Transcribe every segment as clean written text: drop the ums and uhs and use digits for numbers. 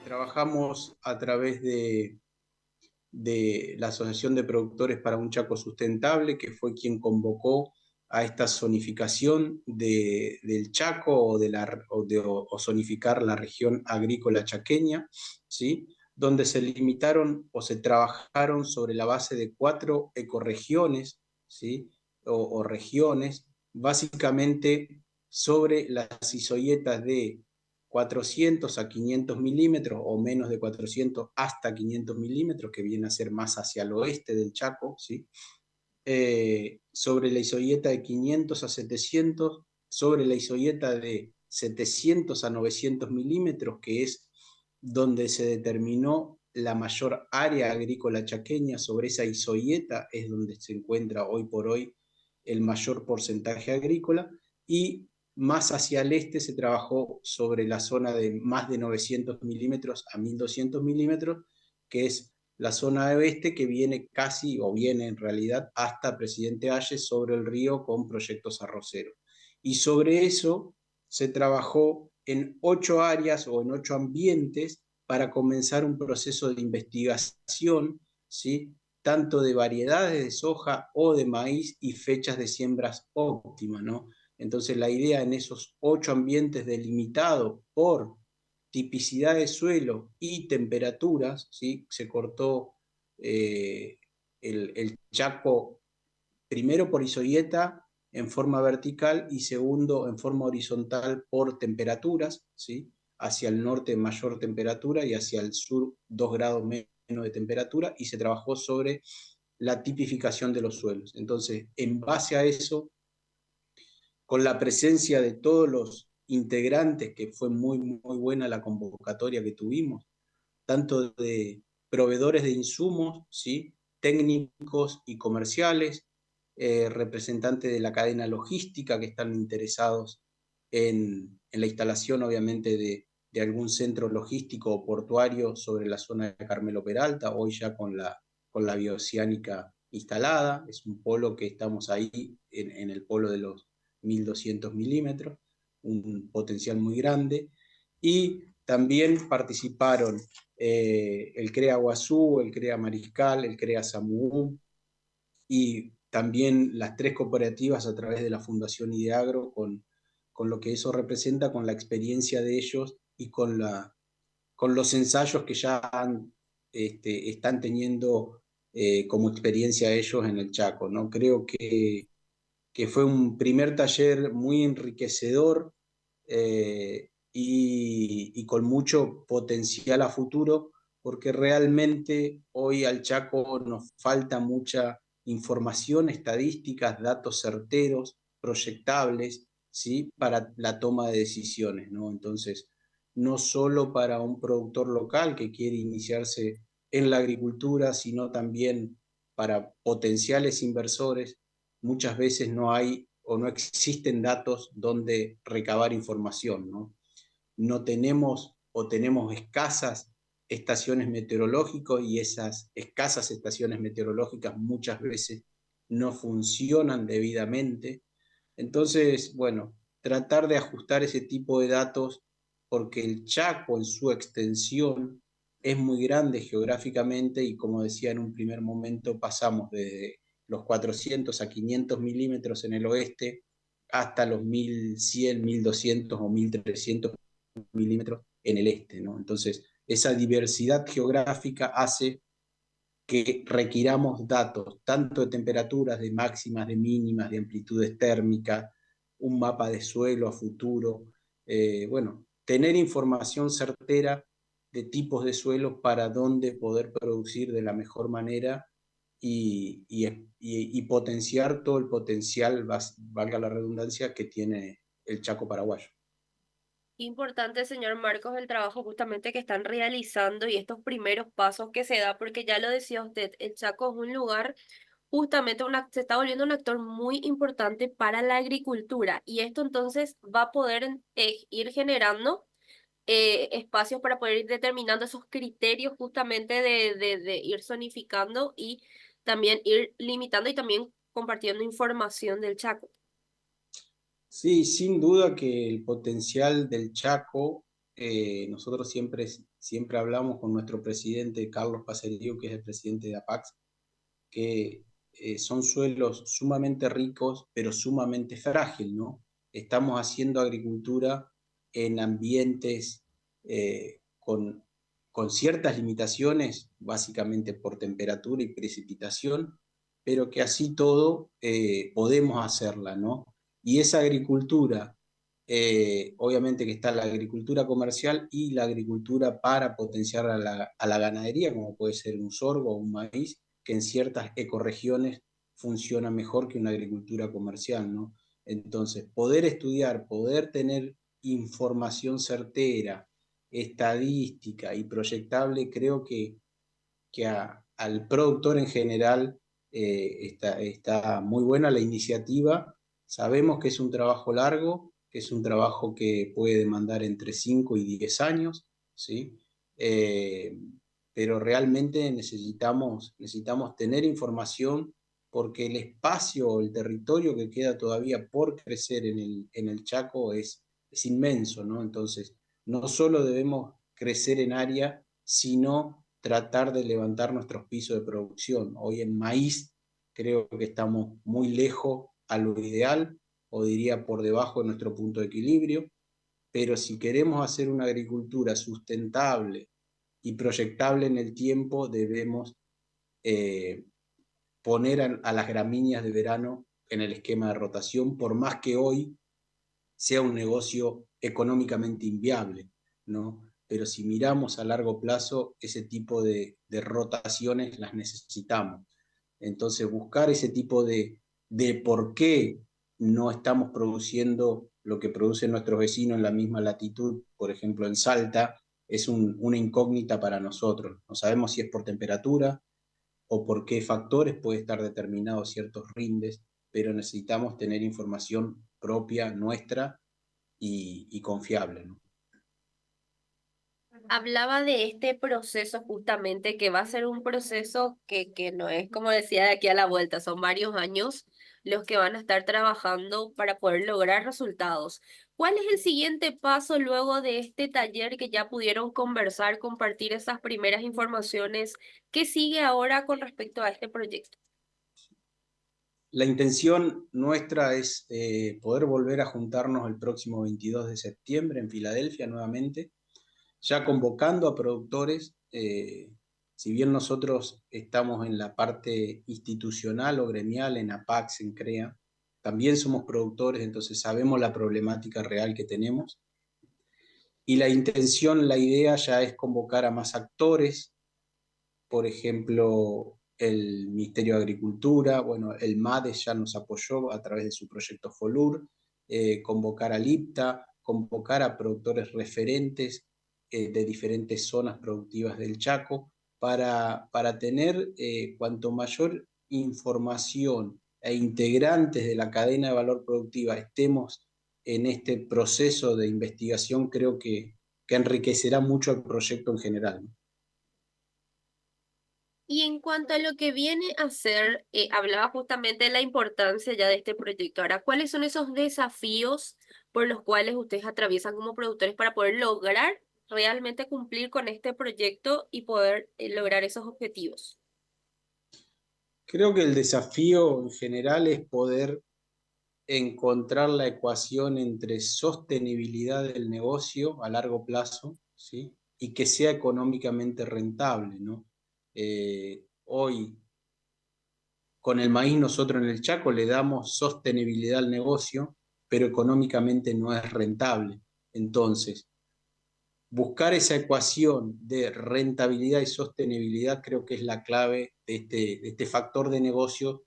Trabajamos a través de la Asociación de Productores para un Chaco Sustentable, que fue quien convocó a esta zonificación del Chaco o zonificar la región agrícola chaqueña, ¿sí? Donde se limitaron o se trabajaron sobre la base de 4 ecorregiones, ¿sí? o regiones, básicamente sobre las isoyetas de 400 a 500 milímetros o menos de 400 hasta 500 milímetros, que viene a ser más hacia el oeste del Chaco, ¿sí? Sobre la isoyeta de 500 a 700, sobre la isoyeta de 700 a 900 milímetros, que es donde se determinó la mayor área agrícola chaqueña. Sobre esa isoyeta es donde se encuentra hoy por hoy el mayor porcentaje agrícola, y más hacia el este se trabajó sobre la zona de más de 900 milímetros a 1200 milímetros, que es la zona oeste, que viene casi, o viene en realidad, hasta Presidente Hayes sobre el río con proyectos arroceros. Y sobre eso se trabajó en 8 áreas o en 8 ambientes para comenzar un proceso de investigación, ¿sí? Tanto de variedades de soja o de maíz y fechas de siembras óptimas, ¿no? Entonces la idea en esos 8 ambientes delimitados por tipicidad de suelo y temperaturas, ¿sí? Se cortó el Chaco primero por isoyeta en forma vertical y segundo en forma horizontal por temperaturas, ¿sí? Hacia el norte mayor temperatura y hacia el sur 2 grados menos de temperatura, y se trabajó sobre la tipificación de los suelos. Entonces, en base a eso, con la presencia de todos los integrantes, que fue muy buena la convocatoria que tuvimos, tanto de proveedores de insumos, ¿sí? Técnicos y comerciales, representantes de la cadena logística que están interesados en la instalación, obviamente, de algún centro logístico o portuario sobre la zona de Carmelo Peralta, hoy ya con la bioceánica instalada. Es un polo que estamos ahí en el polo de los 1200 milímetros, un potencial muy grande. Y también participaron el CREA Guazú, el CREA Mariscal, el CREA Samuú, y también las 3 cooperativas a través de la Fundación Ideagro, con lo que eso representa, con la experiencia de ellos y con los ensayos que ya están teniendo como experiencia ellos en el Chaco, ¿no? Creo que fue un primer taller muy enriquecedor, y con mucho potencial a futuro, porque realmente hoy al Chaco nos falta mucha información, estadísticas, datos certeros, proyectables, ¿sí? Para la toma de decisiones, ¿no? Entonces, no solo para un productor local que quiere iniciarse en la agricultura, sino también para potenciales inversores. Muchas veces no hay o no existen datos donde recabar información, ¿no? No tenemos o tenemos escasas estaciones meteorológicas, y esas escasas estaciones meteorológicas muchas veces no funcionan debidamente. Entonces, bueno, tratar de ajustar ese tipo de datos, porque el Chaco en su extensión es muy grande geográficamente, y como decía en un primer momento, pasamos desde los 400 a 500 milímetros en el oeste hasta los 1100, 1200 o 1300 milímetros en el este, ¿no? Entonces, esa diversidad geográfica hace que requiramos datos, tanto de temperaturas, de máximas, de mínimas, de amplitudes térmicas, un mapa de suelo a futuro, bueno, tener información certera de tipos de suelos para dónde poder producir de la mejor manera, y potenciar todo el potencial, valga la redundancia, que tiene el Chaco paraguayo. Importante, señor Marcos, el trabajo justamente que están realizando y estos primeros pasos que se da, porque ya lo decía usted, el Chaco es un lugar, justamente se está volviendo un actor muy importante para la agricultura y esto entonces va a poder ir generando espacios para poder ir determinando esos criterios justamente de ir zonificando y también ir limitando y también compartiendo información del Chaco. Sí, sin duda que el potencial del Chaco, nosotros siempre siempre hablamos con nuestro presidente Carlos Pacerio, que es el presidente de APAX, que son suelos sumamente ricos, pero sumamente frágiles, ¿no? Estamos haciendo agricultura en ambientes con ciertas limitaciones, básicamente por temperatura y precipitación, pero que así todo podemos hacerla, ¿no? Y esa agricultura, obviamente que está la agricultura comercial y la agricultura para potenciar a la ganadería, como puede ser un sorgo o un maíz, que en ciertas ecorregiones funciona mejor que una agricultura comercial, ¿no? Entonces, poder estudiar, poder tener información certera, estadística y proyectable, creo que al productor en general está muy buena la iniciativa. Sabemos que es un trabajo largo, que es un trabajo que puede demandar entre 5 y 10 años, ¿sí? Eh, pero realmente necesitamos tener información porque el espacio, el territorio que queda todavía por crecer en el Chaco es inmenso, ¿no? Entonces, no solo debemos crecer en área, sino tratar de levantar nuestros pisos de producción. Hoy en maíz creo que estamos muy lejos a lo ideal, o diría por debajo de nuestro punto de equilibrio, pero si queremos hacer una agricultura sustentable y proyectable en el tiempo, debemos eh, poner a las gramíneas de verano en el esquema de rotación, por más que hoy sea un negocio económicamente inviable, ¿no? Pero si miramos a largo plazo, ese tipo de rotaciones las necesitamos. Entonces, buscar ese tipo de por qué no estamos produciendo lo que producen nuestros vecinos en la misma latitud, por ejemplo en Salta, es una incógnita para nosotros. No sabemos si es por temperatura o por qué factores puede estar determinado ciertos rindes, pero necesitamos tener información propia nuestra y confiable, ¿no? Hablaba de este proceso justamente, que va a ser un proceso que no es, como decía, de aquí a la vuelta, son varios años los que van a estar trabajando para poder lograr resultados. ¿Cuál es el siguiente paso luego de este taller que ya pudieron conversar, compartir esas primeras informaciones? ¿Qué sigue ahora con respecto a este proyecto? La intención nuestra es poder volver a juntarnos el próximo 22 de septiembre en Filadelfia nuevamente, ya convocando a productores. Si bien nosotros estamos en la parte institucional o gremial, en APAX, en CREA, también somos productores, entonces sabemos la problemática real que tenemos. Y la intención, la idea ya es convocar a más actores, por ejemplo, el Ministerio de Agricultura, bueno, el MADES ya nos apoyó a través de su proyecto FOLUR, convocar al IPTA, convocar a productores referentes de diferentes zonas productivas del Chaco, para tener cuanto mayor información e integrantes de la cadena de valor productiva estemos en este proceso de investigación, creo que enriquecerá mucho el proyecto en general, ¿no? Y en cuanto a lo que viene a ser, hablaba justamente de la importancia ya de este proyecto. Ahora, ¿cuáles son esos desafíos por los cuales ustedes atraviesan como productores para poder lograr realmente cumplir con este proyecto y poder lograr esos objetivos? Creo que el desafío en general es poder encontrar la ecuación entre sostenibilidad del negocio a largo plazo, ¿sí? Y que sea económicamente rentable, ¿no? Hoy, con el maíz, nosotros en el Chaco le damos sostenibilidad al negocio, pero económicamente no es rentable. Entonces, buscar esa ecuación de rentabilidad y sostenibilidad creo que es la clave de este factor de negocio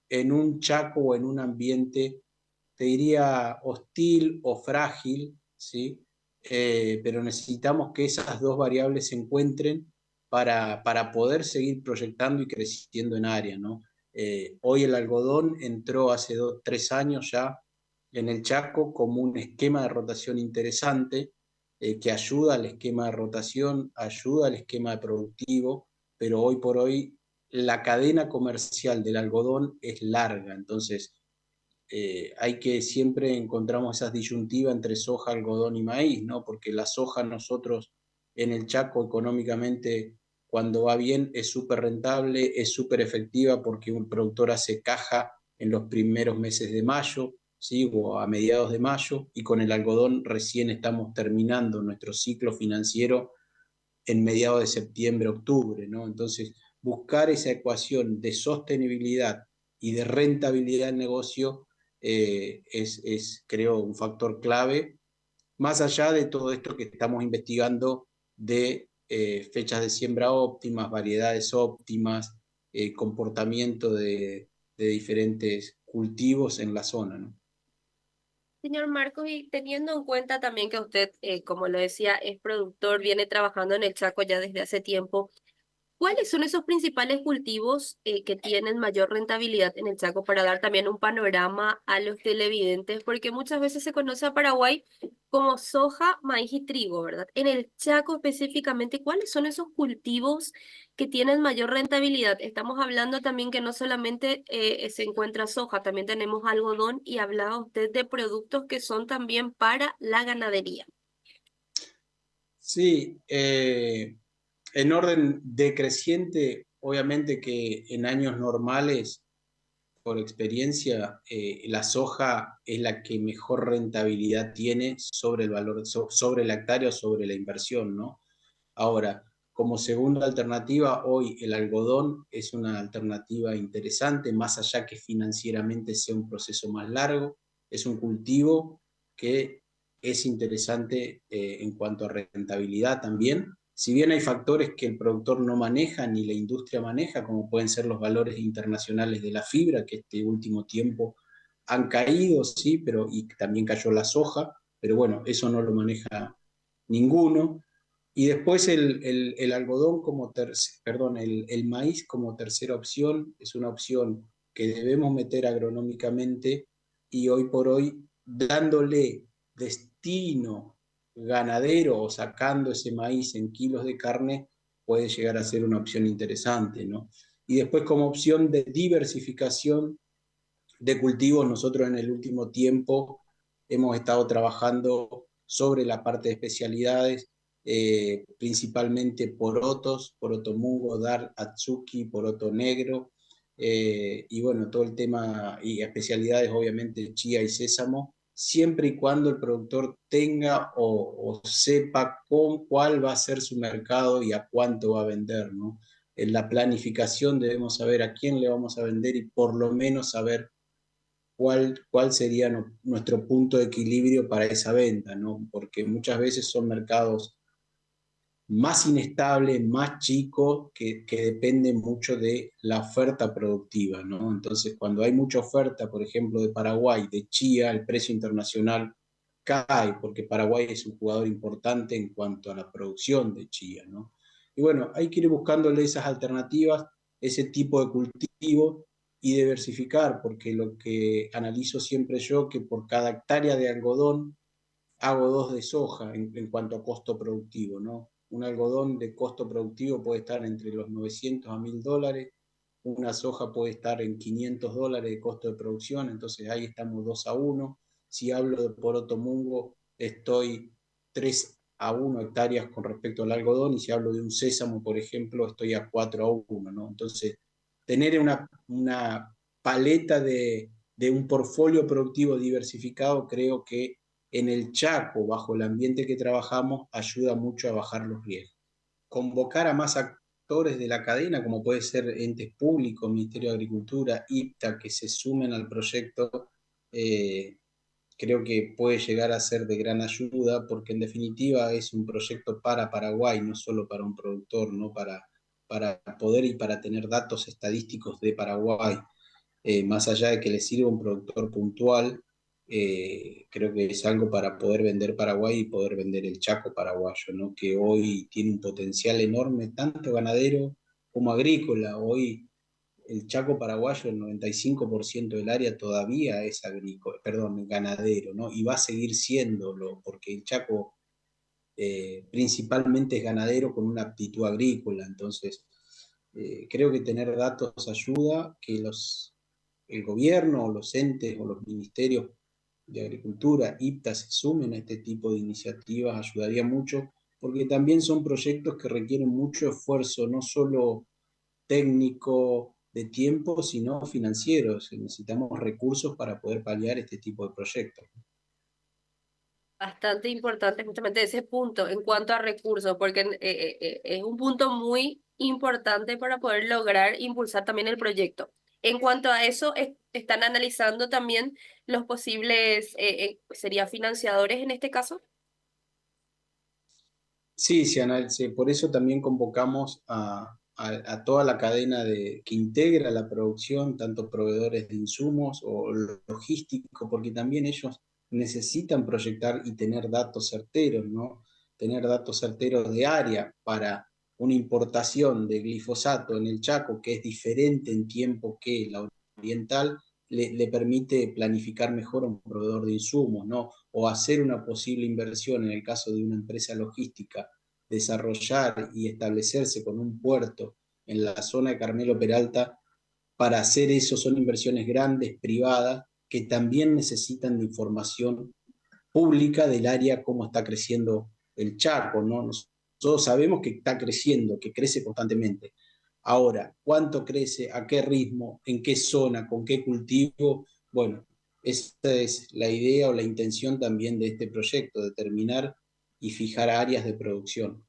en un Chaco o en un ambiente, te diría, hostil o frágil, ¿sí? Pero necesitamos que esas dos variables se encuentren para poder seguir proyectando y creciendo en área, ¿no? Hoy el algodón entró hace 3 años ya en el Chaco como un esquema de rotación interesante, que ayuda al esquema de rotación, ayuda al esquema de productivo, pero hoy por hoy la cadena comercial del algodón es larga, entonces hay que siempre encontramos esas disyuntivas entre soja, algodón y maíz, ¿no? Porque la soja nosotros en el Chaco económicamente cuando va bien es súper rentable, es súper efectiva porque un productor hace caja en los primeros meses de mayo, ¿sí? O a mediados de mayo, y con el algodón recién estamos terminando nuestro ciclo financiero en mediados de septiembre, octubre, ¿no? Entonces, buscar esa ecuación de sostenibilidad y de rentabilidad del negocio creo, un factor clave, más allá de todo esto que estamos investigando de fechas de siembra óptimas, variedades óptimas, comportamiento de diferentes cultivos en la zona, ¿no? Señor Marcos, y teniendo en cuenta también que usted, como lo decía, es productor, viene trabajando en el Chaco ya desde hace tiempo, ¿cuáles son esos principales cultivos que tienen mayor rentabilidad en el Chaco para dar también un panorama a los televidentes? Porque muchas veces se conoce a Paraguay como soja, maíz y trigo, ¿verdad? En el Chaco específicamente, ¿cuáles son esos cultivos que tienen mayor rentabilidad? Estamos hablando también que no solamente se encuentra soja, también tenemos algodón y hablaba usted de productos que son también para la ganadería. Sí, en orden decreciente, obviamente que en años normales, por experiencia, la soja es la que mejor rentabilidad tiene sobre el valor, sobre el hectárea, sobre la inversión, ¿no? Ahora, como segunda alternativa, hoy el algodón es una alternativa interesante, más allá que financieramente sea un proceso más largo, es un cultivo que es interesante en cuanto a rentabilidad también. Si bien hay factores que el productor no maneja ni la industria maneja, como pueden ser los valores internacionales de la fibra, que este último tiempo han caído, sí, pero y también cayó la soja, pero bueno, eso no lo maneja ninguno. Y después el algodón como perdón, el maíz como tercera opción es una opción que debemos meter agronómicamente y hoy por hoy dándole destino ganadero o sacando ese maíz en kilos de carne puede llegar a ser una opción interesante, ¿no? Y después como opción de diversificación de cultivos, nosotros en el último tiempo hemos estado trabajando sobre la parte de especialidades, principalmente porotos, poroto mungo, dar, atsuki, poroto negro, y bueno, todo el tema y especialidades, obviamente chía y sésamo, siempre y cuando el productor tenga o sepa con cuál va a ser su mercado y a cuánto va a vender, ¿no? En la planificación debemos saber a quién le vamos a vender y por lo menos saber cuál sería nuestro punto de equilibrio para esa venta, ¿no? Porque muchas veces son mercados más inestables, más chicos, que dependen mucho de la oferta productiva, ¿no? Entonces, cuando hay mucha oferta, por ejemplo, de Paraguay, de chía, el precio internacional cae, porque Paraguay es un jugador importante en cuanto a la producción de chía, ¿no? Y bueno, hay que ir buscándole esas alternativas, ese tipo de cultivo y diversificar, porque lo que analizo siempre yo, que por cada hectárea de algodón hago dos de soja en cuanto a costo productivo, ¿no? Un algodón de costo productivo puede estar entre los 900 a $1000, una soja puede estar en $500 de costo de producción, entonces ahí estamos 2-1. Si hablo de poroto mungo, estoy 3-1 hectáreas con respecto al algodón, y si hablo de un sésamo, por ejemplo, estoy a 4-1, ¿no? Entonces, tener una paleta de un portfolio productivo diversificado creo que en el Chaco, bajo el ambiente que trabajamos, ayuda mucho a bajar los riesgos. Convocar a más actores de la cadena, como puede ser entes públicos, Ministerio de Agricultura, IPTA, que se sumen al proyecto, eh, creo que puede llegar a ser de gran ayuda, porque en definitiva es un proyecto para Paraguay, no solo para un productor, ¿no? Para poder y para tener datos estadísticos de Paraguay, más allá de que le sirva un productor puntual, creo que es algo para poder vender Paraguay y poder vender el Chaco paraguayo, ¿no? Que hoy tiene un potencial enorme, tanto ganadero como agrícola. Hoy el Chaco paraguayo, el 95% del área todavía es agrícola, perdón, ganadero, ¿no? Y va a seguir siéndolo, porque el Chaco principalmente es ganadero con una aptitud agrícola. Entonces, creo que tener datos ayuda, que el gobierno o los entes o los ministerios de Agricultura, IPTA, se sumen a este tipo de iniciativas, ayudaría mucho. porque también son proyectos que requieren mucho esfuerzo, no solo técnico de tiempo, sino financieros. Necesitamos recursos para poder paliar este tipo de proyectos. Bastante importante justamente ese punto en cuanto a recursos, porque es un punto muy importante para poder lograr impulsar también el proyecto. En cuanto a eso, están analizando también los posibles, sería financiadores en este caso. Sí, por eso también convocamos a toda la cadena que integra la producción, tanto proveedores de insumos o logísticos, porque también ellos necesitan proyectar y tener datos certeros, ¿no? Tener datos certeros de área para una importación de glifosato en el Chaco, que es diferente en tiempo que la oriental, le permite planificar mejor a un proveedor de insumos, ¿no? O hacer una posible inversión en el caso de una empresa logística, desarrollar y establecerse con un puerto en la zona de Carmelo Peralta. Para hacer eso son inversiones grandes, privadas, que también necesitan de información pública del área, cómo está creciendo el Chaco, ¿no? Nosotros sabemos que está creciendo, que crece constantemente. Ahora, ¿cuánto crece? ¿A qué ritmo? ¿En qué zona? ¿Con qué cultivo? Bueno, esa es la idea o la intención también de este proyecto, determinar y fijar áreas de producción.